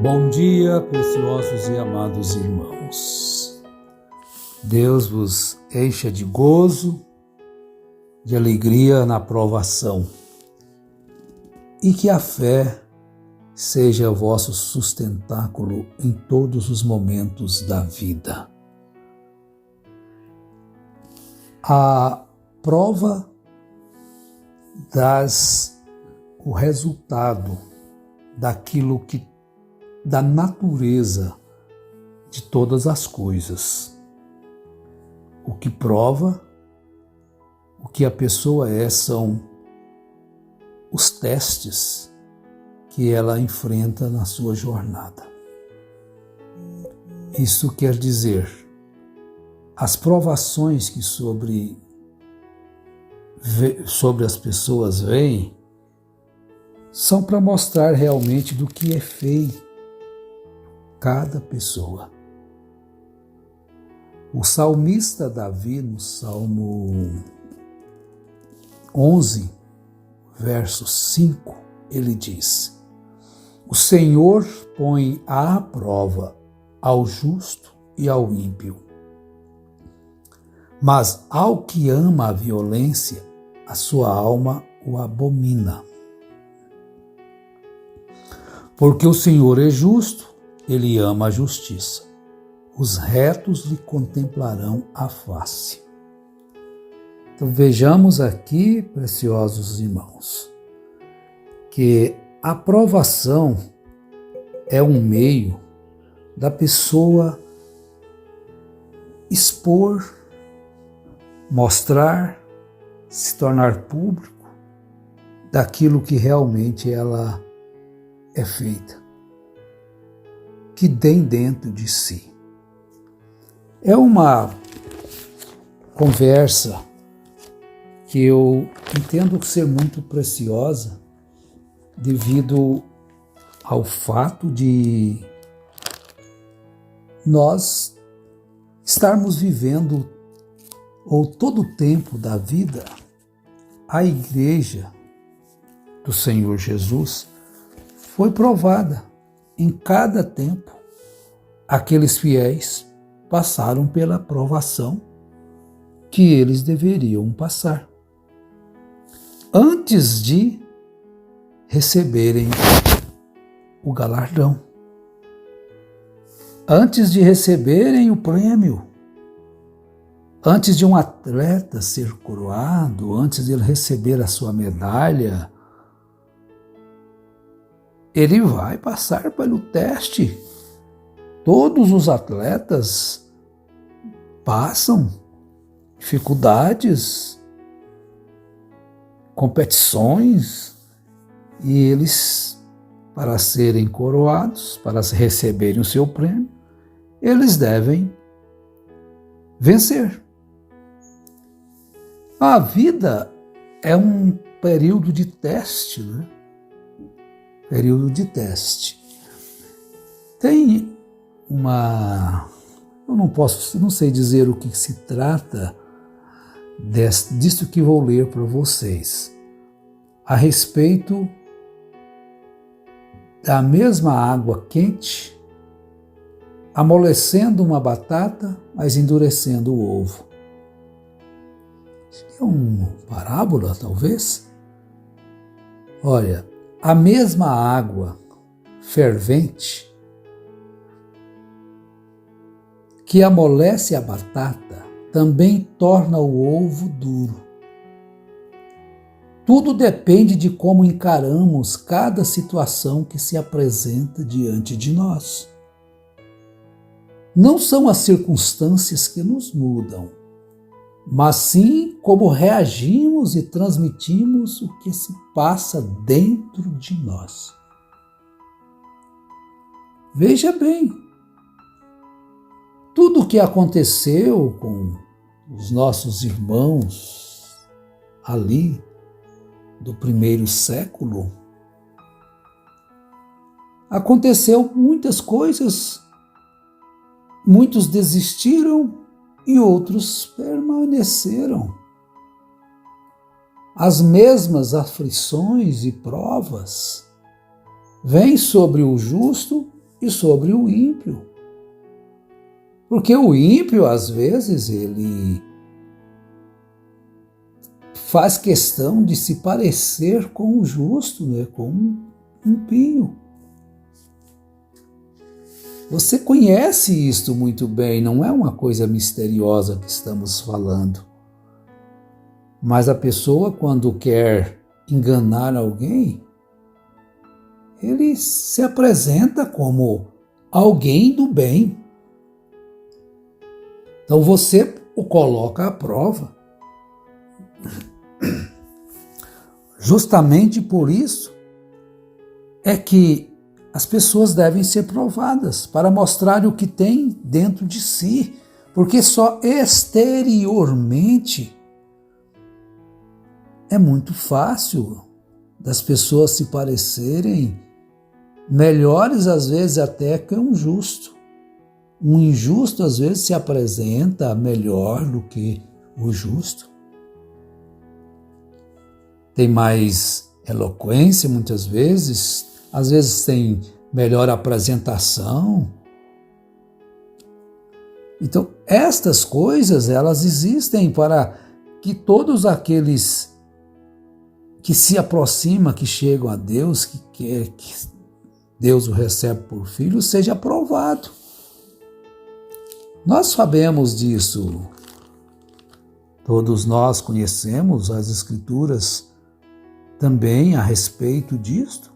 Bom dia, preciosos e amados irmãos. Deus vos encha de gozo, de alegria na provação, e que a fé seja vosso sustentáculo em todos os momentos da vida. A prova o resultado daquilo que da natureza de todas as coisas. O que prova o que a pessoa é são os testes que ela enfrenta na sua jornada. Isso quer dizer, as provações que sobre as pessoas vêm são para mostrar realmente do que é feito cada pessoa. O salmista Davi, no Salmo 11, verso 5, ele diz: O Senhor põe à prova ao justo e ao ímpio, mas ao que ama a violência, a sua alma o abomina. Porque o Senhor é justo, ele ama a justiça. Os retos lhe contemplarão a face. Então vejamos aqui, preciosos irmãos, que a provação é um meio da pessoa expor, mostrar, se tornar público daquilo que realmente ela é feita, que tem dentro de si. É uma conversa que eu entendo ser muito preciosa devido ao fato de nós estarmos vivendo, ou todo o tempo da vida, a igreja do Senhor Jesus foi provada. Em cada tempo, aqueles fiéis passaram pela provação que eles deveriam passar, antes de receberem o galardão, antes de receberem o prêmio, antes de um atleta ser coroado, antes de ele receber a sua medalha, ele vai passar pelo teste. Todos os atletas passam dificuldades, competições, e eles, para serem coroados, para receberem o seu prêmio, eles devem vencer. A vida é um período de teste, né? Período de teste. Tem eu não sei dizer o que se trata disso que vou ler para vocês, a respeito da mesma água quente amolecendo uma batata, mas endurecendo o ovo. É uma parábola, talvez? Olha, a mesma água fervente que amolece a batata também torna o ovo duro. Tudo depende de como encaramos cada situação que se apresenta diante de nós. Não são as circunstâncias que nos mudam, mas sim como reagimos e transmitimos o que se passa dentro de nós. Veja bem, tudo o que aconteceu com os nossos irmãos ali do primeiro século, aconteceu muitas coisas, muitos desistiram e outros permaneceram. As mesmas aflições e provas vêm sobre o justo e sobre o ímpio. Porque o ímpio, às vezes, ele faz questão de se parecer com o justo, né? Com um impio. Você conhece isto muito bem, não é uma coisa misteriosa que estamos falando. Mas a pessoa, quando quer enganar alguém, ele se apresenta como alguém do bem. Então você o coloca à prova. Justamente por isso é que as pessoas devem ser provadas para mostrar o que tem dentro de si, porque só exteriormente é muito fácil das pessoas se parecerem melhores, às vezes, até que um justo. Um injusto, às vezes, se apresenta melhor do que o justo. Tem mais eloquência, muitas vezes, às vezes tem melhor apresentação. Então, estas coisas, elas existem para que todos aqueles que se aproximam, que chegam a Deus, que quer que Deus o recebe por filho, seja aprovado. Nós sabemos disso. Todos nós conhecemos as Escrituras também a respeito disto,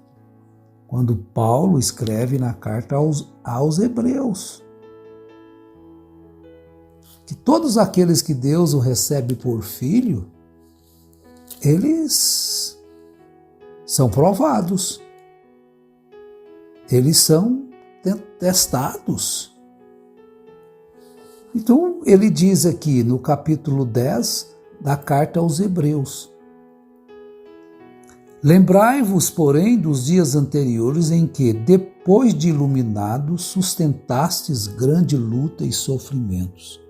quando Paulo escreve na carta aos Hebreus, que todos aqueles que Deus o recebe por filho, eles são provados, eles são testados. Então, ele diz aqui no capítulo 10 da carta aos Hebreus: lembrai-vos, porém, dos dias anteriores em que, depois de iluminados, sustentastes grande luta e sofrimentos.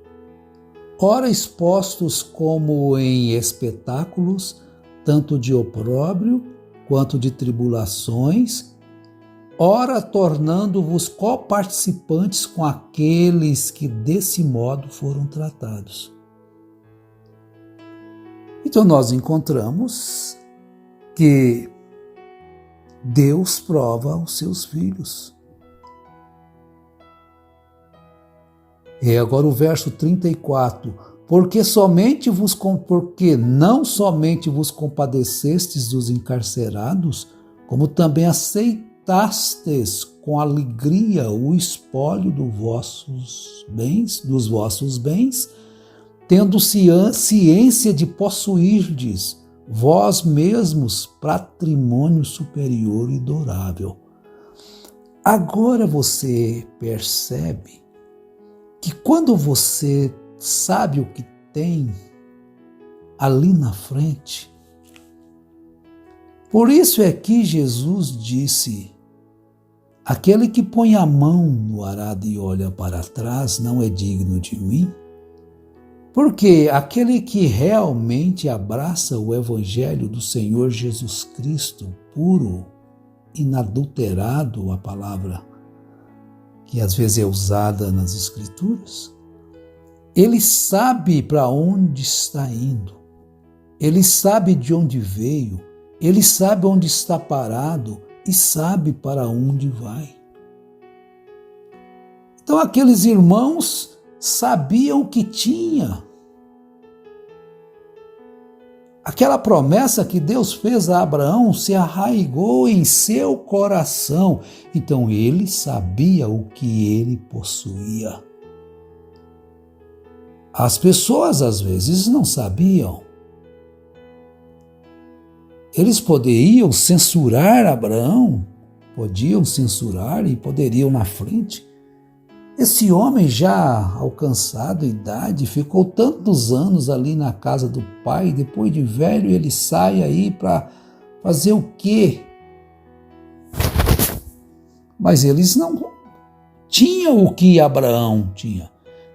Ora expostos como em espetáculos, tanto de opróbrio quanto de tribulações, ora tornando-vos coparticipantes com aqueles que desse modo foram tratados. Então nós encontramos que Deus prova os seus filhos. E agora o verso 34. Porque não somente vos compadecestes dos encarcerados, como também aceitastes com alegria o espólio dos vossos bens, tendo ciência de possuirdes vós mesmos patrimônio superior e durável. Agora você percebe que quando você sabe o que tem ali na frente, por isso é que Jesus disse: aquele que põe a mão no arado e olha para trás não é digno de mim. Porque aquele que realmente abraça o Evangelho do Senhor Jesus Cristo, puro, inadulterado, a palavra que às vezes é usada nas Escrituras, ele sabe para onde está indo, ele sabe de onde veio, ele sabe onde está parado e sabe para onde vai. Então aqueles irmãos sabiam o que tinha. Aquela promessa que Deus fez a Abraão se arraigou em seu coração. Então ele sabia o que ele possuía. As pessoas às vezes não sabiam. Eles poderiam censurar Abraão, podiam censurar e poderiam na frente. Esse homem já alcançado a idade, ficou tantos anos ali na casa do pai, depois de velho ele sai aí para fazer o quê? Mas eles não tinham o que Abraão tinha.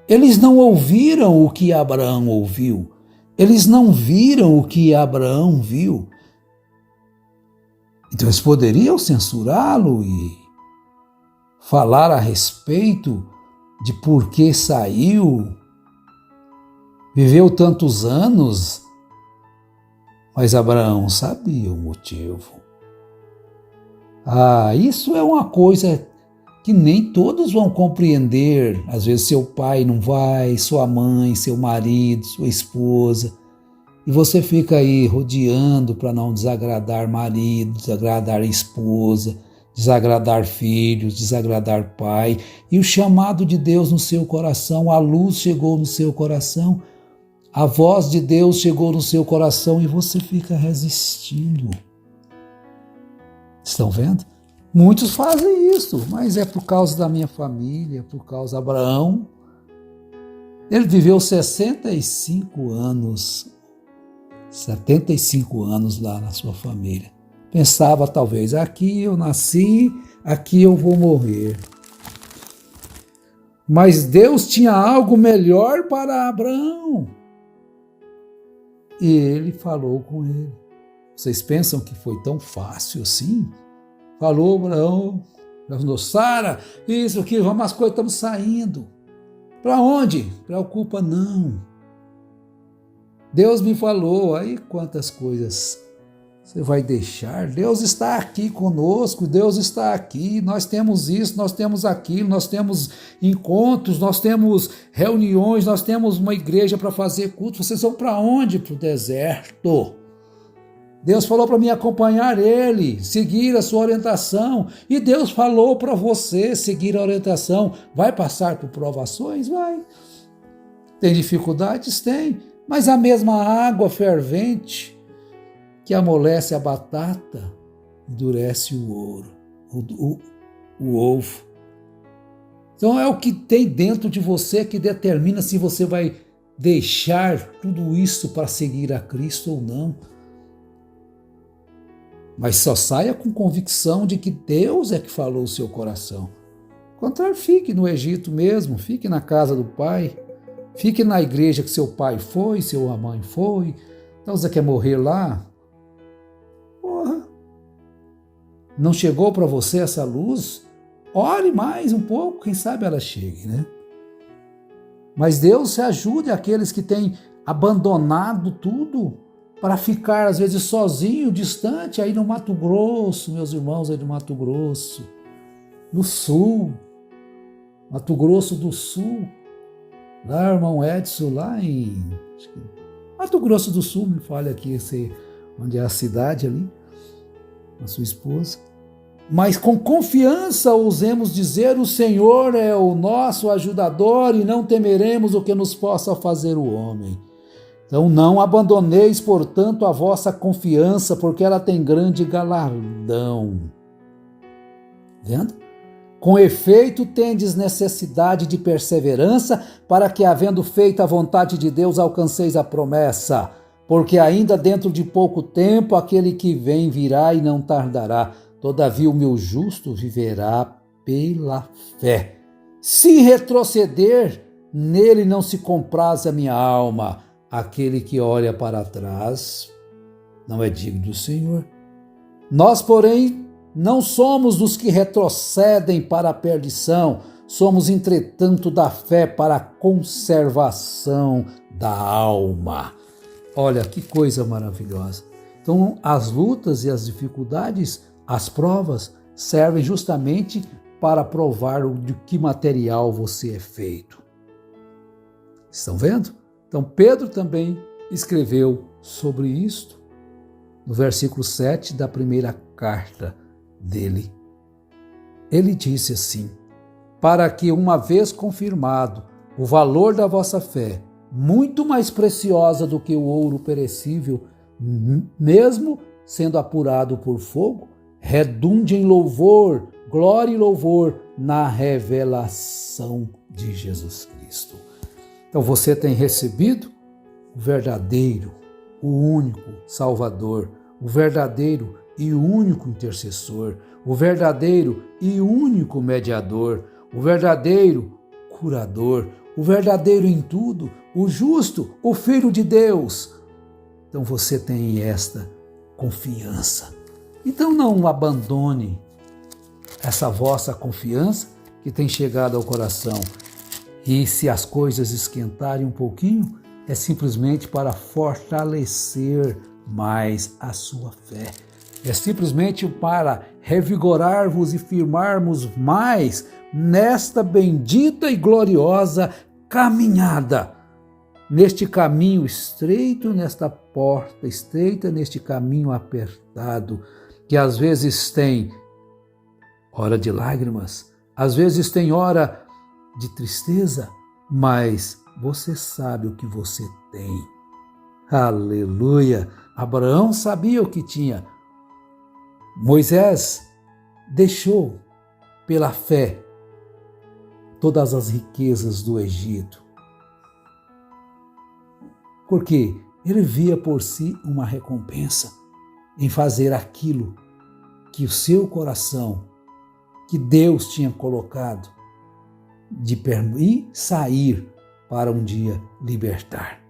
Eles não ouviram o que Abraão ouviu. Eles não viram o que Abraão viu. Então eles poderiam censurá-lo e falar a respeito de por que saiu, viveu tantos anos, mas Abraão sabia o motivo. Isso é uma coisa que nem todos vão compreender. Às vezes seu pai não vai, sua mãe, seu marido, sua esposa, e você fica aí rodeando para não desagradar marido, desagradar esposa, desagradar filhos, desagradar pai. E o chamado de Deus no seu coração, a luz chegou no seu coração, a voz de Deus chegou no seu coração e você fica resistindo. Estão vendo? Muitos fazem isso, mas é por causa da minha família, por causa de Abraão. Ele viveu 75 anos lá na sua família. Pensava talvez, aqui eu nasci, aqui eu vou morrer. Mas Deus tinha algo melhor para Abraão. E ele falou com ele. Vocês pensam que foi tão fácil assim? Falou, Abraão, falou, Sara, isso aqui, vamos, as coisas estamos saindo. Para onde? Preocupa não. Deus me falou, aí quantas coisas você vai deixar? Deus está aqui conosco, Deus está aqui, nós temos isso, nós temos aquilo, nós temos encontros, nós temos reuniões, nós temos uma igreja para fazer culto. Vocês vão para onde? Para o deserto. Deus falou para mim acompanhar Ele, seguir a sua orientação. E Deus falou para você seguir a orientação. Vai passar por provações? Vai. Tem dificuldades? Tem. Mas a mesma água fervente que amolece a batata, endurece o ouro, o ovo. Então é o que tem dentro de você que determina se você vai deixar tudo isso para seguir a Cristo ou não. Mas só saia com convicção de que Deus é que falou o seu coração. Ao contrário, fique no Egito mesmo, fique na casa do Pai, fique na igreja que seu pai foi, sua mãe foi. Então você quer morrer lá? Porra! Não chegou para você essa luz? Ore mais um pouco, quem sabe ela chegue, né? Mas Deus se ajude àqueles que têm abandonado tudo para ficar, às vezes, sozinho, distante, aí no Mato Grosso, meus irmãos aí do Mato Grosso, no Sul, Mato Grosso do Sul, lá, irmão Edson, lá em Mato Grosso do Sul, me fale aqui, onde é a cidade ali, a sua esposa. Mas com confiança ousemos dizer, o Senhor é o nosso ajudador e não temeremos o que nos possa fazer o homem. Então não abandoneis, portanto, a vossa confiança, porque ela tem grande galardão. Vendo? Com efeito, tendes necessidade de perseverança, para que, havendo feito a vontade de Deus, alcanceis a promessa. Porque ainda dentro de pouco tempo, aquele que vem virá e não tardará. Todavia o meu justo viverá pela fé. Se retroceder, nele não se compraz a minha alma. Aquele que olha para trás não é digno do Senhor. Nós, porém, não somos dos que retrocedem para a perdição, somos, entretanto, da fé para a conservação da alma. Olha que coisa maravilhosa. Então, as lutas e as dificuldades, as provas, servem justamente para provar de que material você é feito. Estão vendo? Então, Pedro também escreveu sobre isto no versículo 7 da primeira carta dele. Ele disse assim: para que, uma vez confirmado o valor da vossa fé, muito mais preciosa do que o ouro perecível, mesmo sendo apurado por fogo, redunde em louvor, glória e louvor na revelação de Jesus Cristo. Então você tem recebido o verdadeiro, o único Salvador, o verdadeiro e único intercessor, o verdadeiro e único mediador, o verdadeiro curador, o verdadeiro em tudo, o justo, o Filho de Deus. Então você tem esta confiança. Então não abandone essa vossa confiança que tem chegado ao coração. E se as coisas esquentarem um pouquinho, é simplesmente para fortalecer mais a sua fé. É simplesmente para revigorar-vos e firmarmos mais nesta bendita e gloriosa caminhada. Neste caminho estreito, nesta porta estreita, neste caminho apertado, que às vezes tem hora de lágrimas, às vezes tem hora de tristeza, mas você sabe o que você tem. Aleluia! Abraão sabia o que tinha. Moisés deixou, pela fé, todas as riquezas do Egito. Porque ele via por si uma recompensa em fazer aquilo que o seu coração, que Deus tinha colocado, e sair para um dia libertar.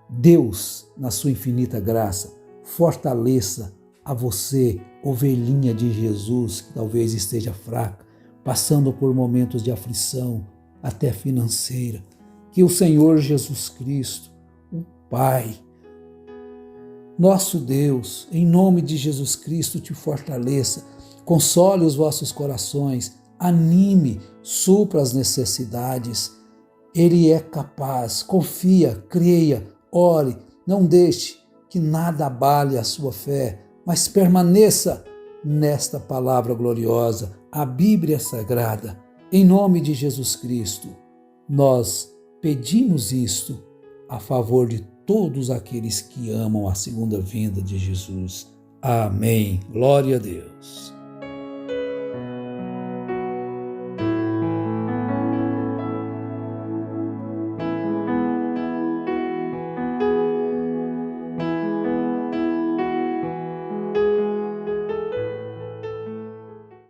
Deus, na sua infinita graça, fortaleça a você, ovelhinha de Jesus, que talvez esteja fraca, passando por momentos de aflição, até financeira. Que o Senhor Jesus Cristo, o Pai, nosso Deus, em nome de Jesus Cristo, te fortaleça, console os vossos corações, anime, supra as necessidades. Ele é capaz, confia, creia, ore, não deixe que nada abale a sua fé, mas permaneça nesta palavra gloriosa, a Bíblia Sagrada. Em nome de Jesus Cristo, nós pedimos isto a favor de todos aqueles que amam a segunda vinda de Jesus. Amém. Glória a Deus.